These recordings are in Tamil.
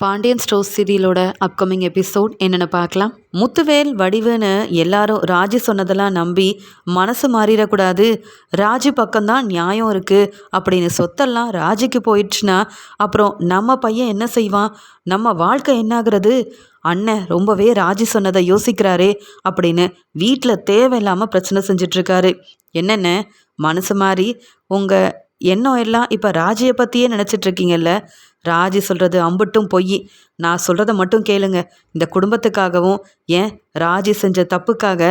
பாண்டியன் ஸ்டோர்ஸ் சீரியலோட அப்கமிங் எபிசோட் என்னென்னு பார்க்கலாம். முத்துவேல் வடிவுன்னு எல்லாரும் ராஜி சொன்னதெல்லாம் நம்பி மனசு மாறிடக்கூடாது, ராஜி பக்கம்தான் நியாயம் இருக்குது அப்படின்னு சொத்தெல்லாம் ராஜிக்கு போயிடுச்சுன்னா அப்புறம் நம்ம பையன் என்ன செய்வான், நம்ம வாழ்க்கை என்னாகிறது, அண்ணன் ரொம்பவே ராஜி சொன்னதை யோசிக்கிறாரே அப்படின்னு வீட்டில் தேவையில்லாமல் பிரச்சனை செஞ்சிட்ருக்காரு. என்னென்ன மனசு மாறி உங்கள் எண்ணம் எல்லாம் இப்போ ராஜியை பற்றியே நினச்சிட்ருக்கீங்கல்ல. ராஜி சொல்கிறது அம்புட்டும் பொய். நான் சொல்கிறத மட்டும் கேளுங்க. இந்த குடும்பத்துக்காகவும் ஏன் ராஜி செஞ்ச தப்புக்காக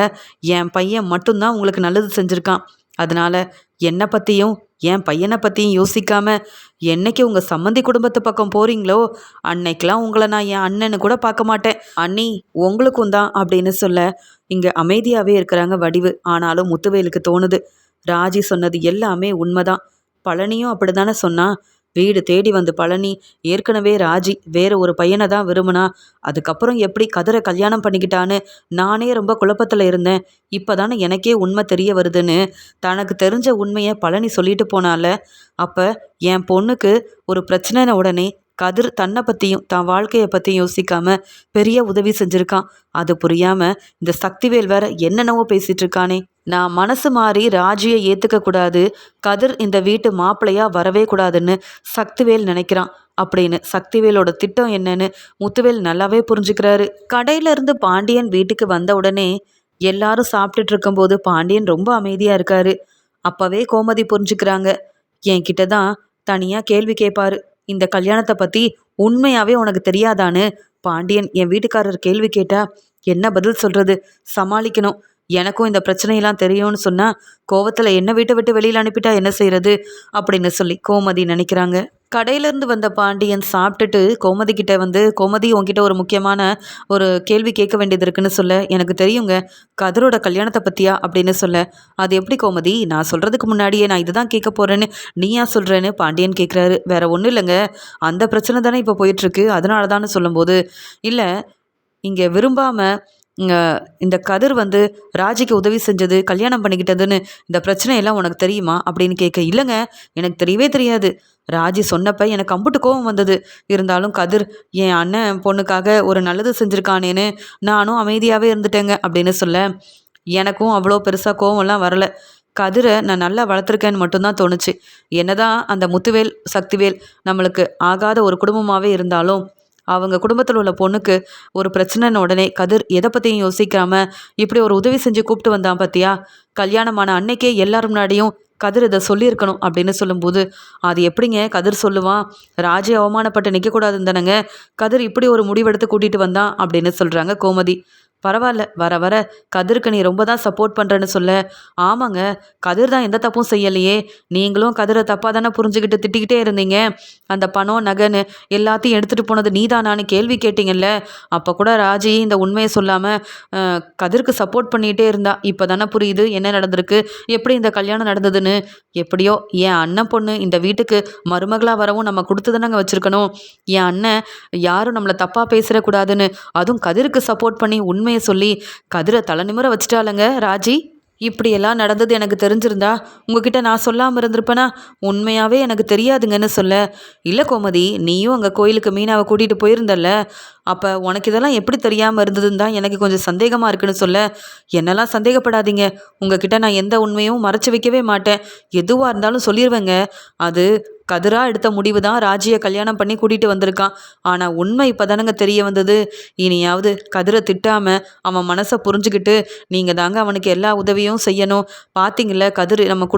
என் பையன் மட்டும்தான் உங்களுக்கு நல்லது செஞ்சுருக்கான். அதனால் என்னை பற்றியும் என் பையனை பற்றியும் யோசிக்காமல் என்னைக்கு உங்கள் சம்மந்தி குடும்பத்து பக்கம் போகிறீங்களோ அன்னைக்கெலாம் உங்களை நான் என் அண்ணன்னு கூட பார்க்க மாட்டேன். அண்ணி உங்களுக்கும் தான் அப்படின்னு சொல்ல இங்கே அமைதியாகவே இருக்கிறாங்க வடிவு. ஆனாலும் முத்துவேலுக்கு தோணுது, ராஜி சொன்னது எல்லாமே உண்மைதான். பழனியும் அப்படி தானே சொன்னான். வீடு தேடி வந்து பழனி ஏற்கனவே ராஜி வேற ஒரு பையனை தான் விரும்பினா, அதுக்கப்புறம் எப்படி கதிரை கல்யாணம் பண்ணிக்கிட்டான்னு நானே ரொம்ப குழப்பத்தில் இருந்தேன். இப்போ தானே எனக்கே உண்மை தெரிய வருதுன்னு தனக்கு தெரிஞ்ச உண்மையை பழனி சொல்லிட்டு போனால. அப்போ என் பொண்ணுக்கு ஒரு பிரச்சனை உடனே கதிர் தன்னை பற்றியும் தான் வாழ்க்கையை பற்றியும் யோசிக்காம பெரிய உதவி செஞ்சுருக்கான். அது புரியாமல் இந்த சக்திவேல் வேற என்னென்னவோ பேசிகிட்டு இருக்கானே. நான் மனசு மாறி ராஜியை ஏற்றுக்க கூடாது, கதிர் இந்த வீட்டு மாப்பிள்ளையாக வரவே கூடாதுன்னு சக்திவேல் நினைக்கிறான் அப்படின்னு சக்திவேலோட திட்டம் என்னன்னு முத்துவேல் நல்லாவே புரிஞ்சுக்கிறாரு. கடையிலேருந்து பாண்டியன் வீட்டுக்கு வந்த உடனே எல்லாரும் சாப்பிட்டுட்டு இருக்கும்போது பாண்டியன் ரொம்ப அமைதியாக இருக்காரு. அப்போவே கோமதி புரிஞ்சுக்கிறாங்க. என்கிட்ட தான் தனியாக கேள்வி கேட்பாரு, இந்த கல்யாணத்தை பற்றி உண்மையாகவே உனக்கு தெரியாதான்னு. பாண்டியன் என் வீட்டுக்காரர் கேள்வி கேட்டா என்ன பதில் சொல்கிறது, சமாளிக்கணும். எனக்கும் இந்த பிரச்சனையெல்லாம் தெரியும்னு சொன்னால் கோவத்தில் என்ன வீட்டை விட்டு வெளியில் அனுப்பிட்டா என்ன செய்கிறது அப்படின்னு சொல்லி கோமதி நினைக்கிறாங்க. கடையிலேருந்து வந்த பாண்டியன் சாப்பிட்டுட்டு கோமதி கிட்ட வந்து, கோமதி உங்ககிட்ட ஒரு முக்கியமான ஒரு கேள்வி கேட்க வேண்டியது இருக்குன்னு சொல்ல, எனக்கு தெரியுங்க கதிரோட கல்யாணத்தை பற்றியா அப்படின்னு சொல்ல, அது எப்படி கோமதி, நான் சொல்கிறதுக்கு முன்னாடியே நான் இதுதான் கேட்க போகிறேன்னு நீயா சொல்கிறேன்னு பாண்டியன் கேட்குறாரு. வேற ஒன்றும் இல்லைங்க, அந்த பிரச்சனை தானே இப்போ போயிட்டுருக்கு, அதனால தானே சொல்லும்போது, இல்லை இங்கே விரும்பாமல் இந்த கதிர் வந்து ராஜிக்கு உதவி செஞ்சது, கல்யாணம் பண்ணிக்கிட்டதுன்னு இந்த பிரச்சனையெல்லாம் உனக்கு தெரியுமா அப்படின்னு கேட்க, இல்லைங்க எனக்கு தெரியவே தெரியாது, ராஜி சொன்னப்ப எனக்கு அம்புட்டு கோவம் வந்தது, இருந்தாலும் கதிர் என் அண்ணன் பொண்ணுக்காக ஒரு நல்லது செஞ்சுருக்கானேன்னு நானும் அமைதியாகவே இருந்துட்டேங்க அப்படின்னு சொல்ல, எனக்கும் அவ்வளோ பெருசாக கோவம்லாம் வரலை, கதிரை நான் நல்லா வளர்த்துருக்கேன்னு மட்டும்தான் தோணுச்சு. என்னதான் அந்த முத்துவேல் சக்திவேல் நம்மளுக்கு ஆகாத ஒரு குடும்பமாகவே இருந்தாலும் அவங்க குடும்பத்தில் உள்ள பொண்ணுக்கு ஒரு பிரச்சனைன்னு உடனே கதிர் எதை பற்றியும் யோசிக்காம இப்படி ஒரு உதவி செஞ்சு கூப்பிட்டு வந்தான் பார்த்தியா, கல்யாணமான அன்னைக்கே எல்லாரும் முன்னாடியும் கதிர் இதை சொல்லியிருக்கணும் அப்படின்னு சொல்லும்போது, அது எப்படிங்க கதிர் சொல்லுவான், ராஜி அவமானப்பட்டு நிற்கக்கூடாதுன்னு தானேங்க கதிர் இப்படி ஒரு முடிவெடுத்து கூட்டிகிட்டு வந்தான் அப்படின்னு சொல்கிறாங்க கோமதி. பரவாயில்ல, வர வர கதிருக்கு நீ ரொம்ப தான் சப்போர்ட் பண்ணுறேன்னு சொல்ல, ஆமாங்க கதிர் தான் எந்த தப்பும் செய்யலையே, நீங்களும் கதிரை தப்பாக தானே புரிஞ்சுக்கிட்டு திட்டிக்கிட்டே இருந்தீங்க, அந்த பணம் நகைன்னு எல்லாத்தையும் எடுத்துகிட்டு போனது நீதானான்னு கேள்வி கேட்டிங்கல்ல, அப்போ கூட ராஜி இந்த உண்மையை சொல்லாமல் கதிருக்கு சப்போர்ட் பண்ணிகிட்டே இருந்தா, இப்போ தானே புரியுது என்ன நடந்திருக்கு, எப்படி இந்த கல்யாணம் நடந்ததுன்னு. எப்படியோ என் அண்ணன் பொண்ணு இந்த வீட்டுக்கு மருமகளாக வரவும் நம்ம கொடுத்து தானங்க வச்சுருக்கணும், என் அண்ணன் யாரும் நம்மளை தப்பாக பேசிடக்கூடாதுன்னு அதுவும் கதிருக்கு சப்போர்ட் பண்ணி உண்மையை சொல்லி கதிரை தலை நிமிர வச்சுட்டாலங்க ராஜி. இப்படியெல்லாம் நடந்தது எனக்கு தெரிஞ்சிருந்தா உங்ககிட்ட நான் சொல்லாமல் இருந்திருப்பேனா, உண்மையாகவே எனக்கு தெரியாதுங்கன்னு சொல்ல, இல்லை கோமதி நீயும் அங்கே கோயிலுக்கு மீனாவை கூட்டிகிட்டு போயிருந்தல்ல, அப்போ உனக்கு இதெல்லாம் எப்படி தெரியாமல் இருந்ததுன்னு தான் எனக்கு கொஞ்சம் சந்தேகமாக இருக்குன்னு சொல்ல, என்னெல்லாம் சந்தேகப்படாதீங்க, உங்ககிட்ட நான் எந்த உண்மையும் மறைச்சி வைக்கவே மாட்டேன், எதுவாக இருந்தாலும் சொல்லிடுவேங்க, அது கதிரா எடுத்த முடிவு தான் ராஜியை கல்யாணம் பண்ணி கூட்டிகிட்டு வந்திருக்கான், ஆனால் உண்மை இப்போ தானங்க தெரிய வந்தது, இனியாவது கதிரை திட்டாமல் அவன் மனசை புரிஞ்சுக்கிட்டு நீங்கள் தாங்க அவனுக்கு எல்லா உதவியும் செய்யணும், பார்த்தீங்கள கதிர் நம்ம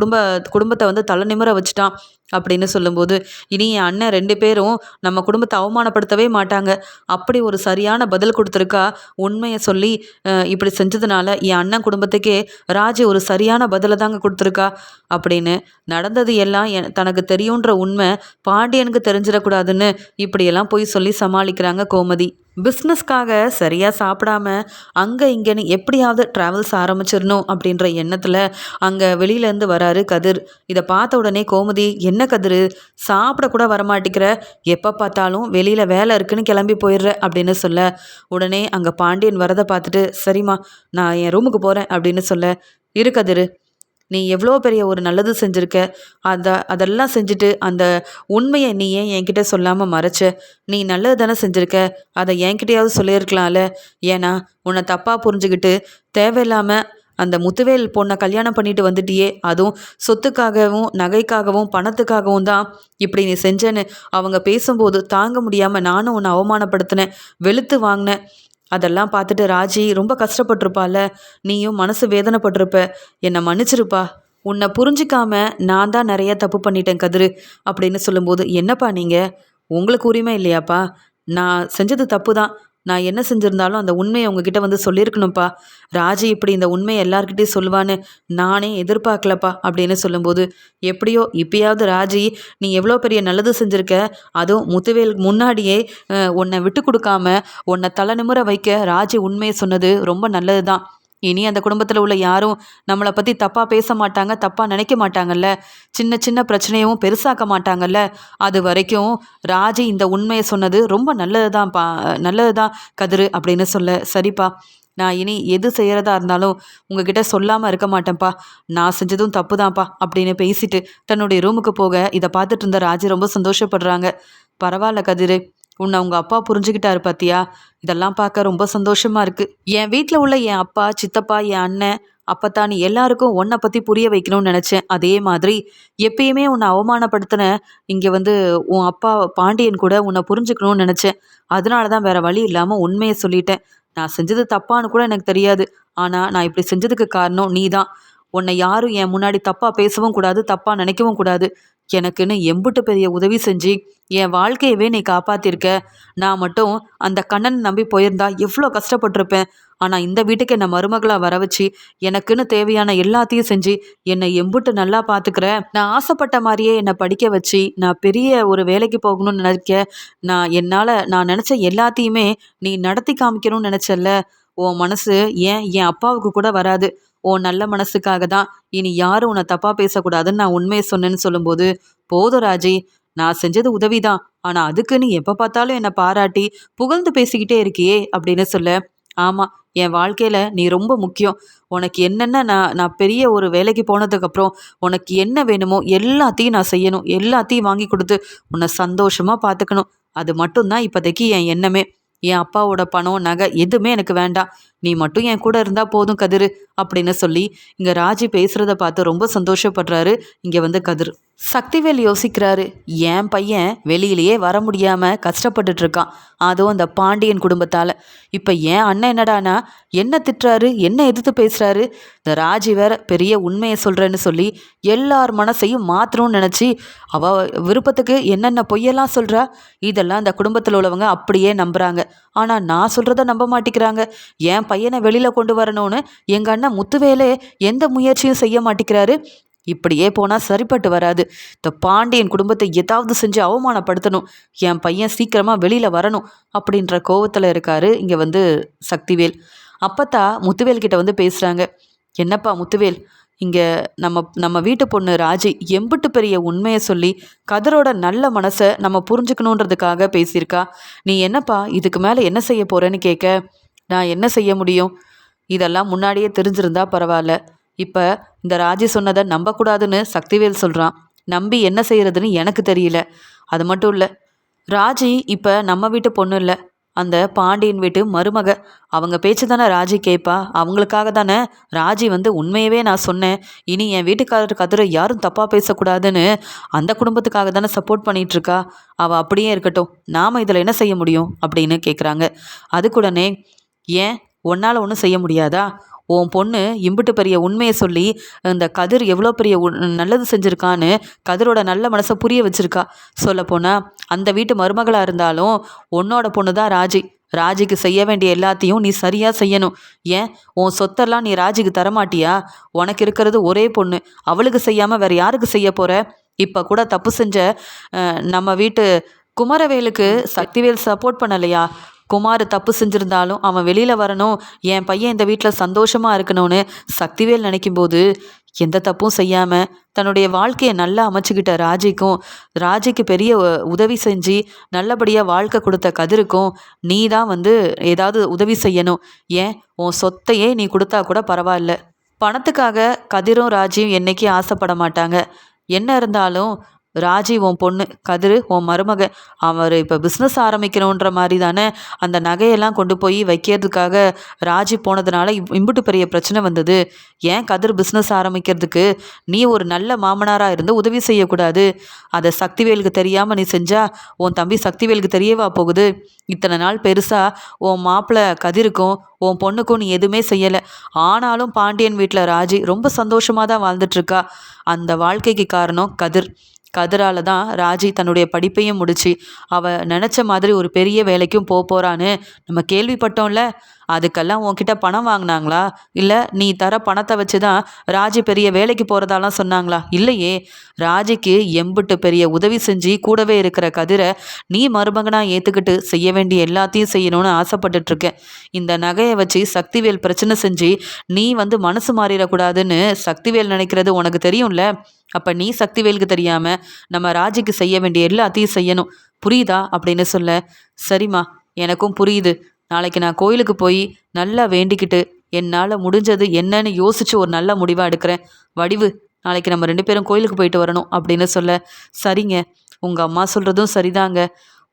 குடும்பத்தை வந்து தலை நிமிர வச்சுட்டான் அப்படின்னு சொல்லும்போது, இனி என் அண்ணன் 2 பேரும் நம்ம குடும்பத்தை அவமானப்படுத்தவே மாட்டாங்க, அப்படி ஒரு சரியான பதில் கொடுத்துருக்கா, உண்மையை சொல்லி இப்படி செஞ்சதுனால என் அண்ணன் குடும்பத்துக்கே ராஜி ஒரு சரியான பதிலை தாங்க கொடுத்துருக்கா அப்படின்னு நடந்தது எல்லாம் தனக்கு தெரியுன்ற உண்மை பாண்டியனுக்கு தெரிஞ்சிடக்கூடாதுன்னு இப்படியெல்லாம் போய் சொல்லி சமாளிக்கிறாங்க கோமதி. பிஸ்னஸ்க்காக சரியாக சாப்பிடாம அங்கே இங்கேன்னு எப்படியாவது ட்ராவல்ஸ் ஆரம்பிச்சிடணும் அப்படின்ற எண்ணத்தில் அங்கே வெளியிலேருந்து வராரு கதிர். இதை பார்த்த உடனே கோமதி, என்ன கதிர் சாப்பிடக்கூட வரமாட்டிக்கிற, எப்போ பார்த்தாலும் வெளியில் வேலை இருக்குன்னு கிளம்பி போயிடுற அப்படின்னு சொல்ல, உடனே அங்கே பாண்டியன் வரதை பார்த்துட்டு, சரிம்மா நான் என் ரூமுக்கு போகிறேன் அப்படின்னு சொல்ல, இரு கதிர் நீ எவ்வளோ பெரிய ஒரு நல்லது செஞ்சுருக்க. அதெல்லாம் செஞ்சுட்டு அந்த உண்மையை நீ ஏன் என்கிட்ட சொல்லாமல் மறைச்ச? நீ நல்லது தானே செஞ்சுருக்க, அதை என்கிட்டயாவது சொல்லியிருக்கலாம்ல. ஏன்னா உன்னை தப்பாக புரிஞ்சுக்கிட்டு தேவையில்லாமல் அந்த முத்துவேல் பொண்ணை கல்யாணம் பண்ணிட்டு வந்துட்டியே, அதுவும் சொத்துக்காகவும் நகைக்காகவும் பணத்துக்காகவும் தான் இப்படி நீ செஞ்சேன்னு அவங்க பேசும்போது தாங்க முடியாமல் நானும் உன்னை அவமானப்படுத்தினேன், வெளுத்து வாங்கினேன். அதெல்லாம் பார்த்துட்டு ராஜி ரொம்ப கஷ்டப்பட்டிருப்பால, நீயும் மனசு வேதனைப்பட்டிருப்ப. என்னை மன்னிச்சிருப்பா. உன்னை புரிஞ்சிக்காம நான் தான் நிறைய தப்பு பண்ணிட்டேன் கதிரு அப்படின்னு சொல்லும்போது, என்னப்பா நீங்கள், உங்களுக்கு உரிமை இல்லையாப்பா? நான் செஞ்சது தப்பு தான். நான் என்ன செஞ்சுருந்தாலும் அந்த உண்மையை உங்ககிட்ட வந்து சொல்லியிருக்கணும்ப்பா. ராஜி இப்படி இந்த உண்மையை எல்லார்கிட்டையும் சொல்லுவான்னு நானே எதிர்பார்க்கலப்பா அப்படின்னு சொல்லும்போது, எப்படியோ இப்பயாவது ராஜி நீ எவ்வளோ பெரிய நல்லது செஞ்சுருக்க, அதுவும் முத்துவேல் முன்னாடியே உன்னை விட்டு கொடுக்காம உன்னை தலை நிமிர வைக்க ராஜி உண்மையை சொன்னது ரொம்ப நல்லது தான். இனி அந்த குடும்பத்தில் உள்ள யாரும் நம்மளை பற்றி தப்பாக பேச மாட்டாங்க, தப்பாக நினைக்க மாட்டாங்கல்ல. சின்ன சின்ன பிரச்சனையும் பெருசாக்க மாட்டாங்கல்ல. அது வரைக்கும் ராஜி இந்த உண்மையை சொன்னது ரொம்ப நல்லது தான்ப்பா, நல்லது தான் கதிரு அப்படின்னு சொல்ல, சரிப்பா நான் இனி எது செய்கிறதா இருந்தாலும் உங்ககிட்ட சொல்லாமல் இருக்க மாட்டேன்ப்பா. நான் செஞ்சதும் தப்பு தான்ப்பா அப்படின்னு பேசிட்டு தன்னுடைய ரூமுக்கு போக இதை பார்த்துட்டு இருந்த ராஜி ரொம்ப சந்தோஷப்படுறாங்க. பரவாயில்ல கதிரு, உன்னை உங்கள் அப்பா புரிஞ்சுக்கிட்டாரு பார்த்தியா, இதெல்லாம் பார்க்க ரொம்ப சந்தோஷமாக இருக்குது. என் வீட்டில் உள்ள என் அப்பா, சித்தப்பா, என் அண்ணன், அப்பத்தானி எல்லாருக்கும் உன்னை பற்றி புரிய வைக்கணும்னு நினச்சேன். அதே மாதிரி எப்பயுமே உன்னை அவமானப்படுத்தின இங்கே வந்து உன் அப்பா பாண்டியன் கூட உன்னை புரிஞ்சுக்கணும்னு நினச்சேன். அதனால தான் வேறு வழி இல்லாமல் உண்மையை சொல்லிட்டேன். நான் செஞ்சது தப்பான்னு கூட எனக்கு தெரியாது. ஆனால் நான் இப்படி செஞ்சதுக்கு காரணம் நீ தான். உன்னை யாரும் என் முன்னாடி தப்பாக பேசவும் கூடாது, தப்பாக நினைக்கவும் கூடாது. எனக்குன்னு எம்புட்டு பெரிய உதவி செஞ்சு என் வாழ்க்கையவே நீ காப்பாத்திருக்க. நான் மட்டும் அந்த கண்ணனை நம்பி போயிருந்தா எவ்வளோ கஷ்டப்பட்டிருப்பேன். ஆனால் இந்த வீட்டுக்கு என்னை மருமகளாக வர வச்சு எனக்குன்னு தேவையான எல்லாத்தையும் செஞ்சு என்னை எம்புட்டு நல்லா பார்த்துக்கிற. நான் ஆசைப்பட்ட மாதிரியே என்னை படிக்க வச்சு நான் பெரிய ஒரு வேலைக்கு போகணும்னு நினைக்க, நான் நினச்ச எல்லாத்தையுமே நீ நடத்தி காமிக்கணும்னு நினச்சல்ல. உன் மனசு என் அப்பாவுக்கு கூட வராது. உன் நல்ல மனசுக்காக தான் இனி யாரும் உன்னை தப்பாக பேசக்கூடாதுன்னு நான் உண்மையை சொன்னேன்னு சொல்லும்போது, போதும் ராஜி, நான் செஞ்சது உதவிதான், ஆனால் அதுக்கு நீ எப்போ பார்த்தாலும் என்னை பாராட்டி புகழ்ந்து பேசிக்கிட்டே இருக்கியே அப்படின்னு சொல்ல, ஆமாம், என் வாழ்க்கையில் நீ ரொம்ப முக்கியம். உனக்கு என்னென்ன நான் பெரிய ஒரு வேலைக்கு போனதுக்கப்புறம் உனக்கு என்ன வேணுமோ எல்லாத்தையும் நான் செய்யணும், எல்லாத்தையும் வாங்கி கொடுத்து உன்னை சந்தோஷமாக பார்த்துக்கணும். அது மட்டும்தான் இப்போதைக்கு என் எண்ணமே. என் அப்பாவோட பணம் நகை எதுவுமே எனக்கு வேண்டாம். நீ மட்டும் என் கூட இருந்தால் போதும் கதிரு அப்படின்னு சொல்லி இங்கே ராஜி பேசுகிறத பார்த்து ரொம்ப சந்தோஷப்படுறாரு இங்கே வந்து கதிர். சக்திவேல் யோசிக்கிறாரு, என் பையன் வெளியிலேயே வர முடியாமல் கஷ்டப்பட்டுட்டு இருக்கான், அதுவும் அந்த பாண்டியன் குடும்பத்தால். இப்போ என் அண்ணன் என்னடானா என்ன திட்டுறாரு, என்ன எதிர்த்து பேசுகிறாரு. இந்த ராஜி வேற பெரிய உண்மையை சொல்கிறேன்னு சொல்லி எல்லார் மனசையும் மாற்றணும்னு நினச்சி அவள் விருப்பத்துக்கு என்னென்ன பொய்யெல்லாம் சொல்கிறா. இதெல்லாம் இந்த குடும்பத்தில் உள்ளவங்க அப்படியே நம்புகிறாங்க. ஆனால் நான் சொல்கிறத நம்ப மாட்டேங்கிறாங்க. என் பையனை வெளியில் கொண்டு வரணும்னு எங்கள் அண்ணன் முத்துவேலே எந்த முயற்சியும் செய்ய மாட்டேங்கிறாரு. இப்படியே போனால் சரிப்பட்டு வராது. இந்த பாண்டியன் குடும்பத்தை ஏதாவது செஞ்சு அவமானப்படுத்தணும். என் பையன் சீக்கிரமாக வெளியில் வரணும் அப்படின்ற கோவத்தில் இருக்காரு இங்கே வந்து சக்திவேல். அப்பத்தா முத்துவேல் கிட்ட வந்து பேசுகிறாங்க. என்னப்பா முத்துவேல், இங்கே நம்ம வீட்டு பொண்ணு ராஜி எம்பிட்டு பெரிய உண்மையை சொல்லி கதிரோட நல்ல மனசை நம்ம புரிஞ்சுக்கணுன்றதுக்காக பேசியிருக்கா. நீ என்னப்பா இதுக்கு மேலே என்ன செய்ய போகிறேன்னு கேட்க, நான் என்ன செய்ய முடியும், இதெல்லாம் முன்னாடியே தெரிஞ்சிருந்தா பரவாயில்ல. இப்போ இந்த ராஜி சொன்னதை நம்பக்கூடாதுன்னு சக்திவேல் சொல்கிறான். நம்பி என்ன செய்கிறதுன்னு எனக்கு தெரியல. அது மட்டும் இல்லை, ராஜி இப்போ நம்ம வீட்டு பொண்ணு இல்லை, அந்த பாண்டியன் வீட்டு மருமக. அவங்க பேச்சு தானே ராஜி கேட்பா. அவங்களுக்காக தானே ராஜி வந்து உண்மையவே நான் சொன்னேன். இனி என் வீட்டுக்காரர் கதிரை யாரும் தப்பாக பேசக்கூடாதுன்னு அந்த குடும்பத்துக்காக தானே சப்போர்ட் பண்ணிகிட்ருக்கா. அவள் அப்படியே இருக்கட்டும், நாம் இதில் என்ன செய்ய முடியும் அப்படின்னு கேட்குறாங்க. அதுக்குடனே, ஏன் உன்னால் ஒன்றும் செய்ய முடியாதா? உன் பொண்ணு இம்பிட்டு பெரிய உண்மையை சொல்லி இந்த கதிர் எவ்வளோ பெரிய நல்லது செஞ்சுருக்கான்னு கதிரோட நல்ல மனசை புரிய வச்சுருக்கா. சொல்லப்போனால் அந்த வீட்டு மருமகளாக இருந்தாலும் உன்னோட பொண்ணு தான் ராஜி. ராஜிக்கு செய்ய வேண்டிய எல்லாத்தையும் நீ சரியாக செய்யணும். ஏன் உன் சொத்தெல்லாம் நீ ராஜிக்கு தரமாட்டியா? உனக்கு இருக்கிறது ஒரே பொண்ணு, அவளுக்கு செய்யாமல் வேறு யாருக்கு செய்ய போகிற? இப்போ கூட தப்பு செஞ்ச நம்ம வீட்டு குமரவேலுக்கு சக்திவேல் சப்போர்ட் பண்ணலையா? குமார் தப்பு செஞ்சுருந்தாலும் அவன் வெளியில் வரணும், என் பையன் இந்த வீட்டில் சந்தோஷமாக இருக்கணும்னு சக்திவேல் நினைக்கும்போது, எந்த தப்பும் செய்யாமல் தன்னுடைய வாழ்க்கையை நல்லா அமைச்சுக்கிட்ட ராஜிக்கு பெரிய உதவி செஞ்சு நல்லபடியாக வாழ்க்கை கொடுத்த கதிருக்கும் நீ தான் வந்து ஏதாவது உதவி செய்யணும். ஏன் உன் சொத்தையே நீ கொடுத்தா கூட பரவாயில்ல. பணத்துக்காக கதிரும் ராஜியும் என்னைக்கும் ஆசைப்பட மாட்டாங்க. என்ன இருந்தாலும் ராஜி உன் பொண்ணு, கதிரு உன் மருமக. அவர் இப்போ பிஸ்னஸ் ஆரம்பிக்கணுன்ற மாதிரி தானே அந்த நகையெல்லாம் கொண்டு போய் வைக்கிறதுக்காக ராஜி போனதுனால இம்புட்டு பெரிய பிரச்சனை வந்தது. ஏன் கதிர் பிஸ்னஸ் ஆரம்பிக்கிறதுக்கு நீ ஒரு நல்ல மாமனாராக இருந்து உதவி செய்யக்கூடாது? அதை சக்திவேலுக்கு தெரியாமல் நீ செஞ்சா உன் தம்பி சக்திவேலுக்கு தெரியவா போகுது? இத்தனை நாள் பெருசாக உன் மாப்பிள்ளை கதிருக்கும் உன் பொண்ணுக்கும் நீ எதுவுமே செய்யலை. ஆனாலும் பாண்டியன் வீட்டில் ராஜி ரொம்ப சந்தோஷமாக தான் வாழ்ந்துட்டுருக்கா. அந்த வாழ்க்கைக்கு காரணம் கதிர். கதிரால தான் ராஜி தன்னுடைய படிப்பையும் முடிச்சு நினச்ச மாதிரி ஒரு பெரிய வேலைக்கும் போகிறான்னு நம்ம கேள்விப்பட்டோம்ல. அதுக்கெல்லாம் உன்கிட்ட பணம் வாங்கினாங்களா? இல்லை நீ தர பணத்தை வச்சு தான் ராஜி பெரிய வேலைக்கு போகிறதாலாம் சொன்னாங்களா? இல்லையே. ராஜிக்கு எம்பிட்டு பெரிய உதவி செஞ்சு கூடவே இருக்கிற கதிரை நீ மருமகனாக ஏற்றுக்கிட்டு செய்ய வேண்டிய எல்லாத்தையும் செய்யணும்னு ஆசைப்பட்டுட்ருக்கேன். இந்த நகையை வச்சு சக்திவேல் பிரச்சனை செஞ்சு நீ மனசு மாறிடக்கூடாதுன்னு சக்திவேல் நினைக்கிறது உனக்கு தெரியும்ல. அப்போ நீ சக்திவேலுக்கு தெரியாமல் நம்ம ராஜிக்கு செய்ய வேண்டிய எல்லாத்தையும் செய்யணும். புரியுதா அப்படின்னு சொல்ல, சரிம்மா எனக்கும் புரியுது. நாளைக்கு நான் கோயிலுக்கு போய் நல்லா வேண்டிக்கிட்டு என்னால் முடிஞ்சது என்னன்னு யோசித்து ஒரு நல்ல முடிவாக எடுக்கிறேன். வடிவு, நாளைக்கு நம்ம 2 பேரும் கோயிலுக்கு போயிட்டு வரணும் அப்படின்னு சொல்ல, சரிங்க உங்கள் அம்மா சொல்கிறதும் சரிதாங்க.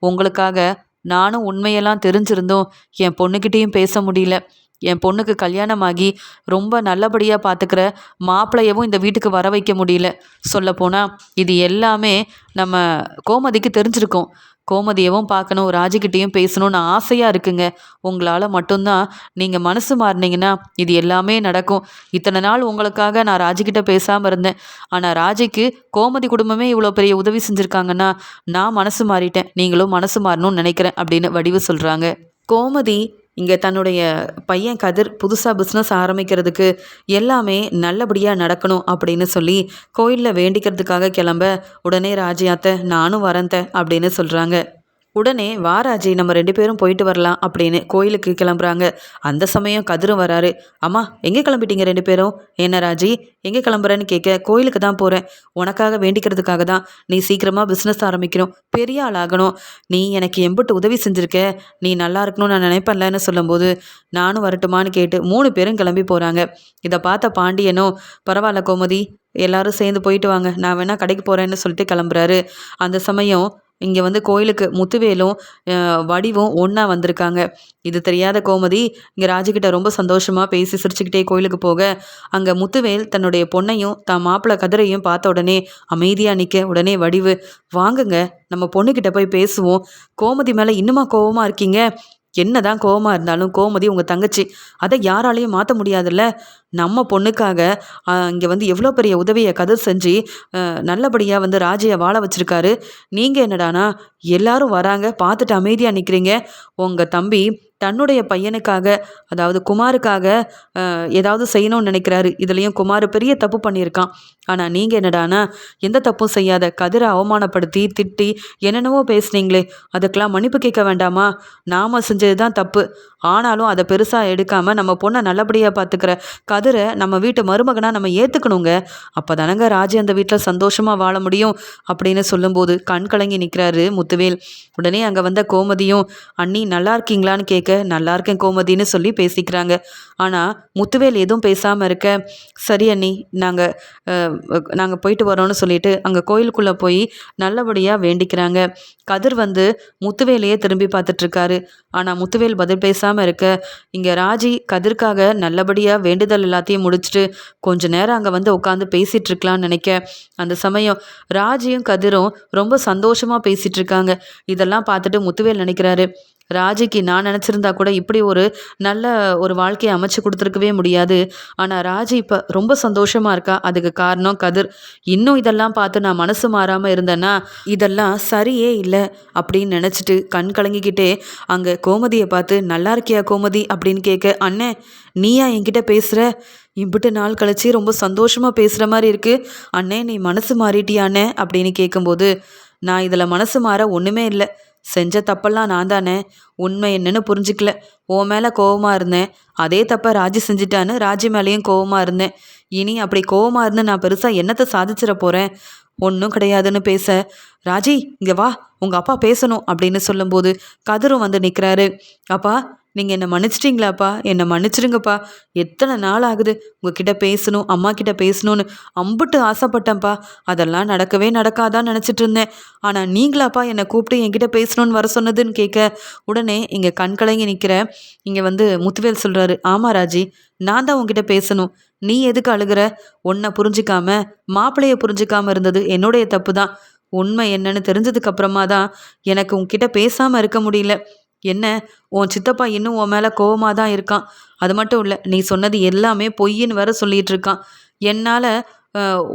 உங்களுக்காக நானும் உண்மையெல்லாம் தெரிஞ்சிருந்தும் என் பொண்ணுக்கிட்டேயும் பேச முடியல. என் பொண்ணுக்கு கல்யாணமாகி ரொம்ப நல்லபடியாக பார்த்துக்கிற மாப்பிள்ளையவும் இந்த வீட்டுக்கு வர வைக்க முடியல. சொல்லப்போனால் இது எல்லாமே நம்ம கோமதிக்கு தெரிஞ்சிருக்கோம். கோமதியவும் பார்க்கணும், ராஜிக்கிட்டேயும் பேசணும்னு ஆசையாக இருக்குங்க. உங்களால் மட்டும்தான் நீங்கள் மனசு மாறினீங்கன்னா இது எல்லாமே நடக்கும். இத்தனை நாள் உங்களுக்காக நான் ராஜிக்கிட்ட பேசாமல் இருந்தேன். ஆனால் ராஜிக்கு கோமதி குடும்பமே இவ்வளோ பெரிய உதவி செஞ்சுருக்காங்கன்னா நான் மனசு மாறிட்டேன். நீங்களும் மனசு மாறணும்னு நினைக்கிறேன் அப்படின்னு வடிவு சொல்கிறாங்க. கோமதி இங்கே தன்னுடைய பையன் கதிர் புதுசாக பிஸ்னஸ் ஆரம்பிக்கிறதுக்கு எல்லாமே நல்லபடியாக நடக்கணும் அப்படின்னு சொல்லி கோயிலில் வேண்டிக்கிறதுக்காக கிளம்ப, உடனே ராஜியாத்த நானும் வரேன் அப்படின்னு சொல்கிறாங்க. உடனே வாராஜி நம்ம 2 பேரும் போயிட்டு வரலாம் அப்படின்னு கோயிலுக்கு கிளம்புறாங்க. அந்த சமயம் கதிரும் வராரு. அம்மா எங்கே கிளம்பிட்டீங்க 2 பேரும்? என்ன ராஜி எங்கே கிளம்புறேன்னு கேட்க, கோயிலுக்கு தான் போகிறேன். உனக்காக வேண்டிக்கிறதுக்காக தான். நீ சீக்கிரமாக பிஸ்னஸ் ஆரம்பிக்கணும், பெரிய ஆள் ஆகணும். நீ எனக்கு எம்பிட்டு உதவி செஞ்சுருக்க, நீ நல்லா இருக்கணும்னு நான் நினைப்பேன்லன்னு சொல்லும்போது, நானும் வரட்டுமான்னு கேட்டு 3 பேரும் கிளம்பி போகிறாங்க. இதை பார்த்த பாண்டியனும், பரவாயில்ல கோமதி எல்லாரும் சேர்ந்து போயிட்டு வாங்க, நான் வேணா கடைக்கு போகிறேன்னு சொல்லிட்டு கிளம்புறாரு. அந்த சமயம் இங்கே கோயிலுக்கு முத்துவேலும் வடிவும் ஒன்றா வந்திருக்காங்க. இது தெரியாத கோமதி இங்கே ராஜுக்கிட்ட ரொம்ப சந்தோஷமாக பேசி சிரிச்சுக்கிட்டே கோயிலுக்கு போக, அங்கே முத்துவேல் தன்னுடைய பொண்ணையும் தான் மாப்பிள்ளை கதிரையும் பார்த்த உடனே அமைதியாக நிற்க, உடனே வடிவு வாங்குங்க நம்ம பொண்ணுக்கிட்ட போய் பேசுவோம். கோமதி மேலே இன்னுமா கோவமாக இருக்கீங்க? என்னதான் கோவமாக இருந்தாலும் கோமதி உங்கள் தங்கச்சி, அதை யாராலையும் மாற்ற முடியாதுல்ல. நம்ம பொண்ணுக்காக இங்கே எவ்வளோ பெரிய உதவியை கதிர் செஞ்சு நல்லபடியாக ராஜியை வாழ வச்சுருக்காரு. நீங்கள் என்னடானா எல்லாரும் வராங்க பார்த்துட்டு அமைதியாக நிற்கிறீங்க. உங்கள் தம்பி தன்னுடைய பையனுக்காக, அதாவது குமாருக்காக ஏதாவது செய்யணும்னு நினைக்கிறாரு. இதுலேயும் குமார் பெரிய தப்பு பண்ணியிருக்கான். ஆனால் நீங்கள் என்னடானா எந்த தப்பும் செய்யாத கதிரை அவமானப்படுத்தி திட்டி என்னென்னவோ பேசுனீங்களே, அதுக்கெல்லாம் மன்னிப்பு கேட்க வேண்டாமா? நாம் செஞ்சது தான் தப்பு. ஆனாலும் அதை பெருசாக எடுக்காமல் நம்ம பொண்ணை நல்லபடியாக பார்த்துக்கிற கதிரை நம்ம வீட்டு மருமகனாக நம்ம ஏற்றுக்கணுங்க. அப்போ தானங்க ராஜி அந்த வீட்டில் சந்தோஷமாக வாழ முடியும் அப்படின்னு சொல்லும்போது கண் கலங்கி நிற்கிறாரு முத்துவேல். உடனே அங்கே வந்த கோமதியும், அண்ணி நல்லா இருக்கீங்களான்னு கேட்க, நல்லா இருக்கேன் கோமதின்னு சொல்லி பேசிக்கிறாங்க. ஆனால் முத்துவேல் எதுவும் பேசாமல் இருக்க, சரி அண்ணி நாங்கள் போயிட்டு வரோன்னு சொல்லிட்டு அங்கே கோயிலுக்குள்ளே போய் நல்லபடியாக வேண்டிக்கிறாங்க. கதிர் முத்துவேலையே திரும்பி பார்த்துட்ருக்காரு. ஆனால் முத்துவேல் பதில் பேசாமல் இருக்க, இங்கே ராஜி கதிர்க்காக நல்லபடியாக வேண்டுதல் எல்லாத்தையும் முடிச்சுட்டு கொஞ்ச நேரம் அங்கே உட்காந்து பேசிகிட்டு இருக்கலான்னு நினைக்க, அந்த சமயம் ராஜியும் கதிரும் ரொம்ப சந்தோஷமாக பேசிகிட்டு இருக்காங்க. இதெல்லாம் பார்த்துட்டு முத்துவேல் நினைக்கிறாரு, ராஜிக்கு நான் நினச்சிருந்தா கூட இப்படி ஒரு நல்ல ஒரு வாழ்க்கையை அமைச்சு கொடுத்துருக்கவே முடியாது. ஆனால் ராஜி இப்போ ரொம்ப சந்தோஷமாக இருக்கா. அதுக்கு காரணம் கதிர். இன்னும் இதெல்லாம் பார்த்து நான் மனசு மாறாமல் இருந்தேன்னா இதெல்லாம் சரியே இல்லை அப்படின்னு நினச்சிட்டு கண் கலங்கிக்கிட்டே அங்கே கோமதியை பார்த்து, நல்லா இருக்கியா கோமதி அப்படின்னு கேட்க, அண்ணே நீயா என்கிட்ட பேசுகிற? இம்பிட்டு நாள் கழிச்சு ரொம்ப சந்தோஷமாக பேசுகிற மாதிரி இருக்குது. அண்ணே நீ மனசு மாறிட்டியாண்ணே அப்படின்னு கேட்கும்போது, நான் இதில் மனசு மாற ஒன்றுமே இல்லை. செஞ்ச தப்பெல்லாம் நான் தானே. உண்மை என்னன்னு புரிஞ்சிக்கல. உன் மேலே கோவமாக இருந்தேன். அதே தப்பை ராஜி செஞ்சிட்டான்னு ராஜி மேலேயும் கோவமாக இருந்தேன். இனி அப்படி கோவமாக இருந்து நான் பெருசாக என்னத்தை சாதிச்சிட போகிறேன்? ஒன்றும் கிடையாதுன்னு பேச, ராஜி இங்கே வா உங்கள் அப்பா பேசணும் அப்படின்னு சொல்லும்போது கதிரும் நிற்கிறாரு. அப்பா நீங்கள் என்னை மன்னிச்சிட்டிங்களாப்பா, என்னை மன்னிச்சிடுங்கப்பா. எத்தனை நாள் ஆகுது உங்ககிட்ட பேசணும், அம்மா கிட்ட பேசணும்னு அம்புட்டு ஆசைப்பட்டேன்ப்பா. அதெல்லாம் நடக்கவே நடக்காதான்னு நினச்சிட்டு இருந்தேன். ஆனால் நீங்களாப்பா என்னை கூப்பிட்டு என்கிட்ட பேசணும்னு வர சொன்னதுன்னு கேட்க, உடனே இங்கே கண் கலங்கி நிற்கிற இங்கே வந்து முத்துவேல் சொல்கிறாரு, ஆமாம் ராஜி, நான் தான் உங்ககிட்ட பேசணும். நீ எதுக்கு அழுகிற? உன்னை புரிஞ்சிக்காம மாப்பிள்ளைய புரிஞ்சிக்காம இருந்தது என்னுடைய தப்பு தான். உண்மை என்னன்னு தெரிஞ்சதுக்கு அப்புறமா தான் எனக்கு உன்கிட்ட பேசாமல் இருக்க முடியல. என்ன, உன் சித்தப்பா இன்னும் உன் மேலே கோவமாக தான் இருக்கான். அது மட்டும் இல்லை, நீ சொன்னது எல்லாமே பொய்ன்னு வேற சொல்லிட்டு இருக்கான். என்னால்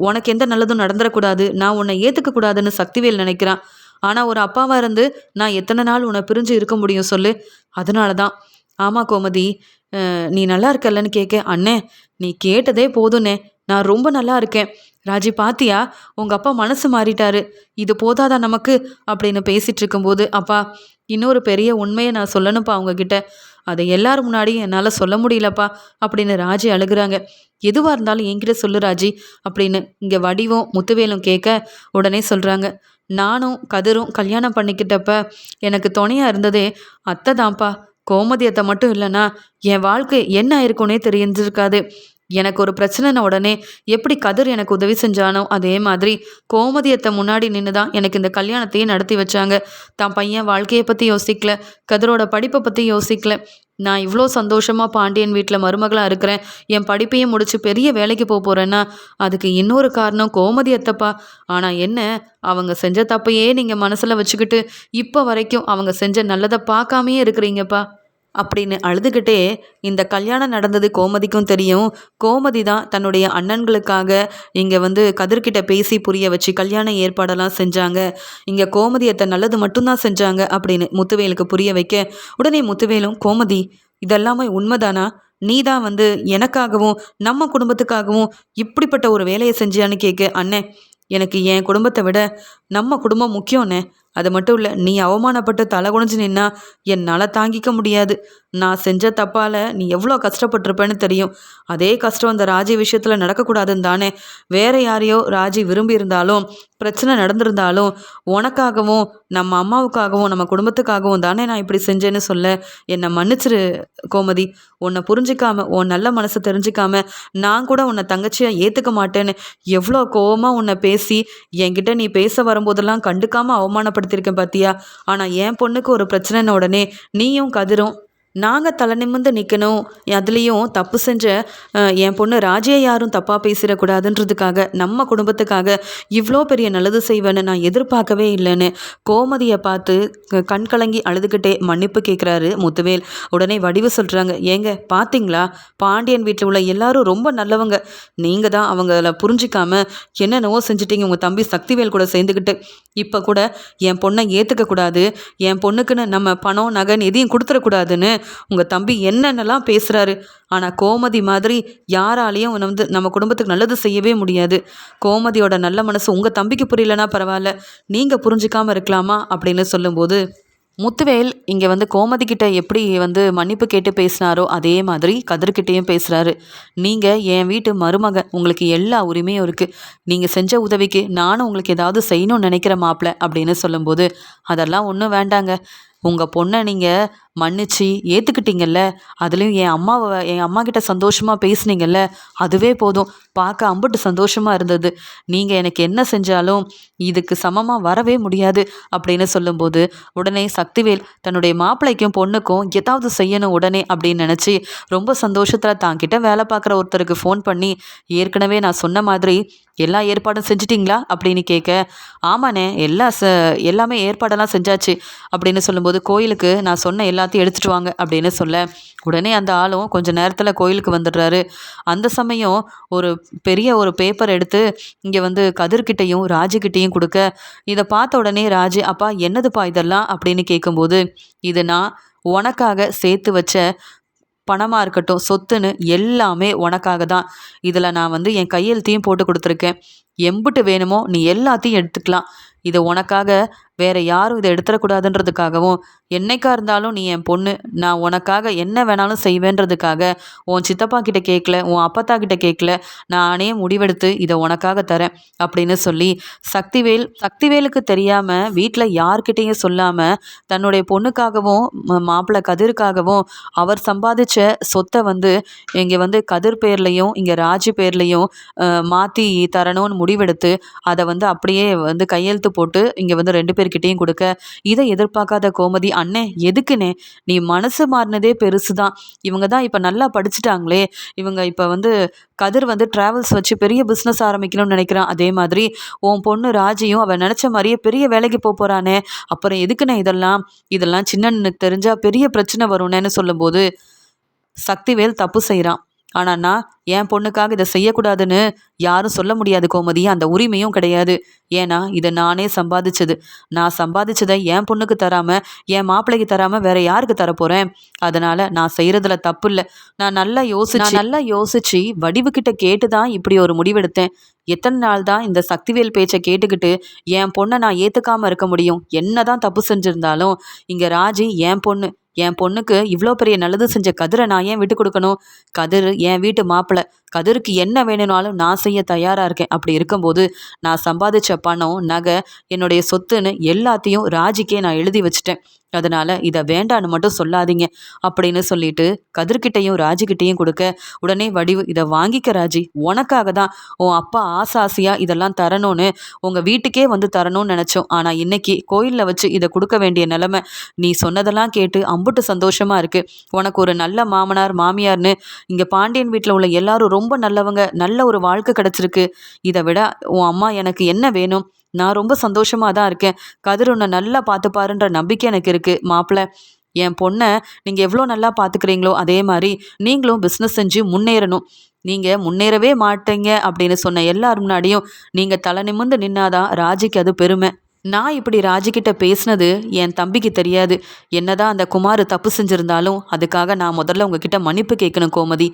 உனக்கு எந்த நல்லதும் நடந்துடக்கூடாது, நான் உன்னை ஏற்றுக்கக்கூடாதுன்னு சக்திவேல் நினைக்கிறான். ஆனால் ஒரு அப்பாவாக இருந்து நான் எத்தனை நாள் உன்னை பிரிஞ்சு இருக்க முடியும் சொல்லு? அதனால தான். ஆமாம் கோமதி, நீ நல்லா இருக்கல்லன்னு கேட்க, அண்ணே நீ கேட்டதே போதுண்ணே, நான் ரொம்ப நல்லா இருக்கேன். ராஜி பாத்தியா, உங்கள் அப்பா மனசு மாறிட்டாரு, இது போதாதா நமக்கு அப்படின்னு பேசிகிட்டு இருக்கும்போது, அப்பா இன்னொரு பெரிய உண்மையை நான் சொல்லணும்ப்பா அவங்கக்கிட்ட, அதை எல்லாரும் முன்னாடி என்னால் சொல்ல முடியலப்பா அப்படின்னு ராஜி அழுகுறாங்க. எதுவாக இருந்தாலும் என்கிட்ட சொல்லு ராஜி அப்படின்னு இங்கே வடிவும் முத்துவேலும் கேட்க, உடனே சொல்கிறாங்க, நானும் கதிரும் கல்யாணம் பண்ணிக்கிட்டப்ப எனக்கு துணையாக இருந்ததே அத்தை தான்ப்பா. கோமதி அத்தை மட்டும் இல்லைன்னா என் வாழ்க்கை என்ன ஆயிருக்கும்னே தெரிஞ்சிருக்காது. எனக்கு ஒரு பிரச்சனைன உடனே எப்படி கதிர் எனக்கு உதவி செஞ்சானோ அதே மாதிரி கோமதியத்தை முன்னாடி நின்று தான் எனக்கு இந்த கல்யாணத்தையே நடத்தி வச்சாங்க. தான் பையன் வாழ்க்கையை பற்றி யோசிக்கல, கதிரோட படிப்பை பற்றி யோசிக்கல. நான் இவ்வளோ சந்தோஷமாக பாண்டியன் வீட்டில் மருமகளாக இருக்கிறேன், என் படிப்பையும் முடித்து பெரிய வேலைக்கு போகிறேன்னா அதுக்கு இன்னொரு காரணம் கோமதியத்தைப்பா. ஆனால் என்ன, அவங்க செஞ்ச தப்பையே நீங்கள் மனசில் வச்சுக்கிட்டு இப்போ வரைக்கும் அவங்க செஞ்ச நல்லதை பார்க்காமையே இருக்கிறீங்கப்பா அப்படின்னு அழுதுகிட்டே, இந்த கல்யாணம் நடந்தது கோமதிக்கும் தெரியும். கோமதி தான் தன்னுடைய அண்ணன்களுக்காக இங்கே வந்து கதிர்கிட்ட பேசி புரிய வச்சு கல்யாண ஏற்பாடெல்லாம் செஞ்சாங்க. இங்கே கோமதியத்தை நல்லது மட்டும்தான் செஞ்சாங்க அப்படின்னு முத்துவேலுக்கு புரிய வைக்க, உடனே முத்துவேலும், கோமதி இதெல்லாமே உண்மைதானா? நீ தான் வந்து எனக்காகவும் நம்ம குடும்பத்துக்காகவும் இப்படிப்பட்ட ஒரு வேலையை செஞ்சியான்னு கேட்க, அண்ணே எனக்கு என் குடும்பத்தை விட நம்ம குடும்பம் முக்கியம்ண்ணே. அது மட்டும் இல்லை, நீ அவமானப்பட்டு தலை குனிஞ்சு நின்னா என்னால் தாங்கிக்க முடியாது. நான் செஞ்ச தப்பால் நீ எவ்வளோ கஷ்டப்பட்டிருப்பேன்னு தெரியும். அதே கஷ்டம் அந்த ராஜி விஷயத்தில் நடக்கக்கூடாதுன்னு தானே வேற யாரையோ ராஜி விரும்பி இருந்தாலும் பிரச்சனை நடந்திருந்தாலும் உனக்காகவும் நம்ம அம்மாவுக்காகவும் நம்ம குடும்பத்துக்காகவும் தானே நான் இப்படி செஞ்சேன்னு சொல்ல, என்னை மன்னிச்சிரு கோமதி. உன்னை புரிஞ்சிக்காம உன் நல்ல மனசை தெரிஞ்சிக்காம நான் கூட உன்னை தங்கச்சியாக ஏற்றுக்க மாட்டேன்னு எவ்வளோ கோவமாக உன்னை பேசி என்கிட்ட நீ பேச வரும்போதெல்லாம் கண்டுக்காமல் அவமானப்படுத்தியிருக்கேன் பார்த்தியா? ஆனால் என் பொண்ணுக்கு ஒரு பிரச்சனைன உடனே நீயும் கதிரும் நாங்கள் தலை நிமிர்ந்து நிற்கணும், அதுலேயும் தப்பு செஞ்ச என் பொண்ணு ராஜியை யாரும் தப்பாக பேசிடக்கூடாதுன்றதுக்காக நம்ம குடும்பத்துக்காக இவ்வளோ பெரிய நல்லது செய்வேன்னு நான் எதிர்பார்க்கவே இல்லைன்னு கோமதியை பார்த்து கண் கலங்கி அழுதுகிட்டே மன்னிப்பு கேட்குறாரு முத்துவேல். உடனே வடிவு சொல்கிறாங்க, ஏங்க பார்த்தீங்களா, பாண்டியன் வீட்டில் உள்ள எல்லாரும் ரொம்ப நல்லவங்க, நீங்கள் தான் அவங்கள புரிஞ்சிக்காம என்னென்னவோ செஞ்சிட்டிங்க உங்கள் தம்பி சக்திவேல் கூட சேர்ந்துக்கிட்டு. இப்போ கூட என் பொண்ணை ஏற்றுக்கக்கூடாது, என் பொண்ணுக்குன்னு நம்ம பணம் நகன் எதையும் கொடுத்துடக்கூடாதுன்னு உங்கள் தம்பி என்னென்னலாம் பேசுகிறாரு. ஆனால் கோமதி மாதிரி யாராலையும் வந்து நம்ம குடும்பத்துக்கு நல்லது செய்யவே முடியாது. கோமதியோட நல்ல மனசு உங்கள் தம்பிக்கு புரியலனா பரவாயில்ல, நீங்கள் புரிஞ்சிக்காமல் இருக்கலாமா அப்படின்னு சொல்லும்போது, முத்துவேல் இங்கே வந்து கோமதி கிட்ட எப்படி வந்து மன்னிப்பு கேட்டு பேசினாரோ அதே மாதிரி கதிர்கிட்டையும் பேசுகிறாரு. நீங்கள் என் வீட்டு மருமக, உங்களுக்கு எல்லா உரிமையும் இருக்குது, நீங்கள் செஞ்ச உதவிக்கு நானும் உங்களுக்கு ஏதாவது செய்யணும்னு நினைக்கிற மாப்பிள்ள அப்படின்னு சொல்லும்போது, அதெல்லாம் ஒன்றும் வேண்டாங்க, உங்கள் பொண்ணை நீங்கள் மன்னிச்சு ஏற்றுக்கிட்டீங்கல்ல, அதுலேயும் என் அம்மா கிட்ட சந்தோஷமாக பேசுனீங்கல்ல, அதுவே போதும், பார்க்க அம்புட்டு சந்தோஷமாக இருந்தது. நீங்கள் எனக்கு என்ன செஞ்சாலும் இதுக்கு சமமாக வரவே முடியாது அப்படின்னு சொல்லும்போது, உடனே சக்திவேல் தன்னுடைய மாப்பிள்ளைக்கும் பொண்ணுக்கும் ஏதாவது செய்யணும் உடனே அப்படின்னு நினச்சி ரொம்ப சந்தோஷத்தில் தாங்கிட்ட வேலை பார்க்குற ஒருத்தருக்கு ஃபோன் பண்ணி, ஏற்கனவே நான் சொன்ன மாதிரி எல்லா ஏற்பாடும் செஞ்சிட்டிங்களா அப்படின்னு கேட்க, ஆமாண்ணே எல்லாமே ஏற்பாடெல்லாம் செஞ்சாச்சு அப்படின்னு சொல்லும்போது, கோயிலுக்கு நான் சொன்ன எல்லாத்தையும் எடுத்துகிட்டு வாங்க அப்படின்னு சொல்ல, உடனே அந்த ஆளும் கொஞ்ச நேரத்தில் கோயிலுக்கு வந்துடுறாரு. அந்த சமயம் பெரிய ஒரு பேப்பர் எடுத்து இங்கே வந்து கதிர்கிட்டையும் ராஜுக்கிட்டையும் கொடுக்க, இதை பார்த்த உடனே ராஜு, அப்பா என்னதுப்பா இதெல்லாம் அப்படின்னு கேட்கும்போது, இது நான் உனக்காக சேர்த்து வச்ச பணமாக இருக்கட்டும், சொத்துன்னு எல்லாமே உனக்காக தான். இதில் நான் வந்து என் கையெழுத்தையும் போட்டு கொடுத்துருக்கேன். எம்புட்டு வேணுமோ நீ எல்லாத்தையும் எடுத்துக்கலாம். இதை உனக்காக வேற யாரும் இதை எடுத்துடக்கூடாதுன்றதுக்காகவும், என்னைக்கா இருந்தாலும் நீ என் பொண்ணு, நான் உனக்காக என்ன வேணாலும் செய்வேன்றதுக்காக உன் சித்தப்பா கிட்ட கேட்கல, உன் அப்பத்தா கிட்ட கேட்கல, நானே முடிவெடுத்து இதை உனக்காக தரேன் அப்படின்னு சொல்லி சக்திவேலுக்கு தெரியாம வீட்டில் யார்கிட்டையும் சொல்லாம தன்னுடைய பொண்ணுக்காகவும் மாப்பிள்ளை கதிருக்காகவும் அவர் சம்பாதிச்ச சொத்தை வந்து இங்கே வந்து கதிர் பேர்லையும் இங்கே ராஜி பேர்லையும் மாற்றி தரணும்னு முடிவெடுத்து அதை வந்து அப்படியே வந்து கையெழுத்து போட்டு இங்கே வந்து 2 பேர்கிட்டையும் கொடுக்க, இதை எதிர்பார்க்காத கோமதி, அண்ணே எதுக்குண்ணே, நீ மனசு மாறினதே பெருசு தான். இவங்க தான் இப்போ நல்லா படிச்சுட்டாங்களே, இவங்க இப்போ வந்து கதிர் வந்து டிராவல்ஸ் வச்சு பெரிய பிஸ்னஸ் ஆரம்பிக்கணும்னு நினைக்கிறான். அதே மாதிரி உன் பொண்ணு ராஜியும் அவன் நினச்ச மாதிரியே பெரிய வேலைக்கு போகிறானே, அப்புறம் எதுக்குண்ணே இதெல்லாம் சின்னனுக்கு தெரிஞ்சா பெரிய பிரச்சனை வரும்னேன்னு சொல்லும்போது, சக்திவேல் தப்பு செய்கிறான். ஆனால் நான் என் பொண்ணுக்காக இதை செய்யக்கூடாதுன்னு யாரும் சொல்ல முடியாது கோமதி, அந்த உரிமையும் கிடையாது. ஏன்னா இது நானே சம்பாதிச்சது. நான் சம்பாதிச்சதை என் பொண்ணுக்கு தராமல் என் மாப்பிள்ளைக்கு தராமல் வேற யாருக்கு தரப்போகிறேன்? அதனால் நான் செய்கிறதுல தப்பு இல்லை. நான் நல்லா யோசிச்சு வடிவுக்கிட்ட கேட்டு தான் இப்படி ஒரு முடிவெடுத்தேன். எத்தனை நாள் தான் இந்த சக்திவேல் பேச்சை கேட்டுக்கிட்டு என் பொண்ணை நான் ஏற்றுக்காமல் இருக்க முடியும்? என்ன தான் தப்பு செஞ்சுருந்தாலும் இங்கே ராஜி என் பொண்ணு. என் பொண்ணுக்கு இவ்வளோ பெரிய நல்லது செஞ்ச கதிரை நான் ஏன் விட்டு கொடுக்கணும்? கதிர் என் வீட்டு மாப்பிள்ளை. கதிருக்கு என்ன வேணும்னாலும் நான் செய்ய தயாராக இருக்கேன். அப்படி இருக்கும்போது நான் சம்பாதிச்ச பணம், நகை, என்னுடைய சொத்துன்னு எல்லாத்தையும் ராஜிக்கே நான் எழுதி வச்சுட்டேன். அதனால் இதை வேண்டான்னு மட்டும் சொல்லாதீங்க அப்படின்னு சொல்லிட்டு கதிர்கிட்டையும் ராஜிக்கிட்டையும் கொடுக்க, உடனே வடிவு, இதை வாங்கிக்க ராஜி, உனக்காக தான் உன் அப்பா ஆசாசியாக இதெல்லாம் தரணும்னு உங்கள் வீட்டுக்கே வந்து தரணும்னு நினச்சோம். ஆனால் இன்னைக்கு கோயிலில் வச்சு இதை கொடுக்க வேண்டிய நிலைமை. நீ சொன்னதெல்லாம் கேட்டு அம்புட்டு சந்தோஷமாக இருக்குது. உனக்கு ஒரு நல்ல மாமனார் மாமியார்னு இங்கே பாண்டியன் வீட்டில் உள்ள எல்லாரும் ரொம்ப நல்லவங்க, நல்ல ஒரு வாழ்க்கை கிடச்சிருக்கு. இதை விட உன் அம்மா எனக்கு என்ன வேணும்? நான் ரொம்ப சந்தோஷமாக தான் இருக்கேன். கதிர் உன்னை நல்லா பார்த்துப்பாருன்ற நம்பிக்கை எனக்கு இருக்குது. மாப்பிள்ளை, என் பொண்ணை நீங்கள் எவ்வளோ நல்லா பார்த்துக்கிறீங்களோ அதே மாதிரி நீங்களும் பிஸ்னஸ் செஞ்சு முன்னேறணும். நீங்கள் முன்னேறவே மாட்டீங்க அப்படின்னு சொன்ன எல்லார் முன்னாடியும் நீங்கள் தலை நிமிர்ந்து நின்னாதான் ராஜிக்கு அது பெருமை. நான் இப்படி ராஜிக்கிட்ட பேசினது என் தம்பிக்கு தெரியாது. என்னதான் அந்த குமார் தப்பு செஞ்சுருந்தாலும் அதுக்காக நான் முதல்ல உங்ககிட்ட மன்னிப்பு கேட்கணும் கோமதி.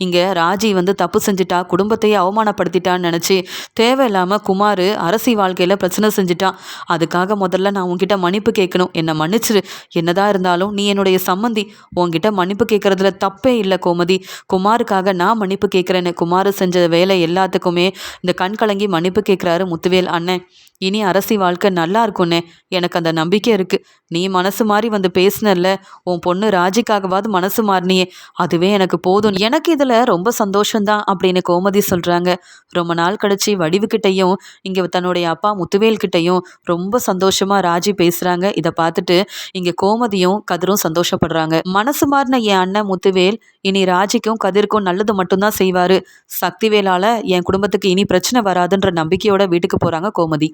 இங்கே ராஜி வந்து தப்பு செஞ்சுட்டா, குடும்பத்தையே அவமானப்படுத்திட்டான்னு நினச்சி தேவையில்லாமல் குமார் அரசி வாழ்க்கையில் பிரச்சனை செஞ்சுட்டான். அதுக்காக முதல்ல நான் உங்ககிட்ட மன்னிப்பு கேட்கணும். என்னை மன்னிச்சிரு. என்னதான் இருந்தாலும் நீ என்னுடைய சம்மந்தி. உங்ககிட்ட மன்னிப்பு கேட்குறதுல தப்பே இல்லை கோமதி. குமாருக்காக நான் மன்னிப்பு கேட்குறேன்னு குமார் செஞ்ச வேலை எல்லாத்துக்குமே இந்த கண் கலங்கி மன்னிப்பு கேட்குறாரு முத்துவேல் அண்ணன். இனி அரசி வாழ்க்கை நல்லா இருக்கும்னே, எனக்கு அந்த நம்பிக்கை இருக்குது. நீ மனசு மாறி வந்து பேசினல்ல, உன் பொண்ணு ராஜிக்காகவாது மனசு மாறினியே, அதுவே எனக்கு போதும். எனக்கு இதில் ரொம்ப சந்தோஷந்தான் அப்படின்னு கோமதி சொல்கிறாங்க. ரொம்ப நாள் கழிச்சு வடிவுக்கிட்டையும் இங்கே தன்னுடைய அப்பா முத்துவேல்கிட்டையும் ரொம்ப சந்தோஷமாக ராஜி பேசுகிறாங்க. இதை பார்த்துட்டு இங்கே கோமதியும் கதிரும் சந்தோஷப்படுறாங்க. மனசு மாறின என் அண்ணன் முத்துவேல் இனி ராஜிக்கும் கதிருக்கும் நல்லது மட்டும்தான் செய்வார். சக்திவேலால் என் குடும்பத்துக்கு இனி பிரச்சனை வராதுன்ற நம்பிக்கையோட வீட்டுக்கு போகிறாங்க கோமதி.